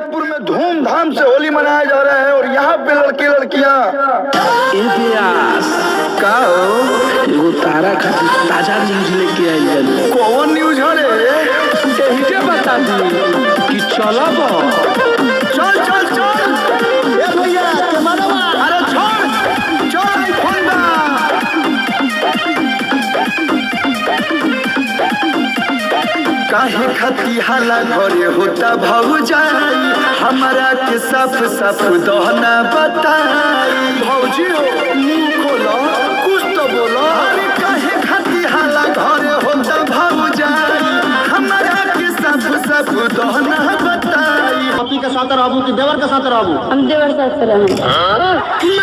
जमशेदपुर में धूमधाम से होली मनाया जा रहा है और यहाँ पे लड़के लड़कियाँ इतिहास का एगो तारा खातिर ताजा न्यूज लेके आई जानी। कौन न्यूज है रे? एहिजे बता दी कि चलब चल चल चल ए भैया कैमरावा अरे छोड़ चल आईफोन बा काहे खती हाला घरे होता भौजाई हमारा के साफ साफ दहना बताई भौजी हो मुंह खोलो कुछ तो बोलो अरे काहे खती हाला घरे होता भौजाई हमारा के साफ साफ दहना बताई पति के साथ रहबू कि देवर के साथ रहबू? हम देवर साथ रहे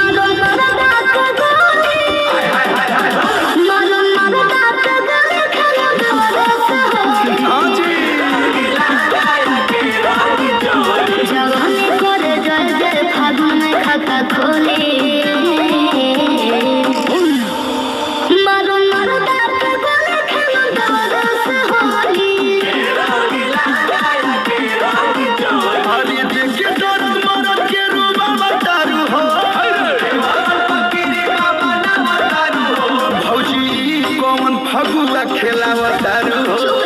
फगुआ खेलावा तारू हो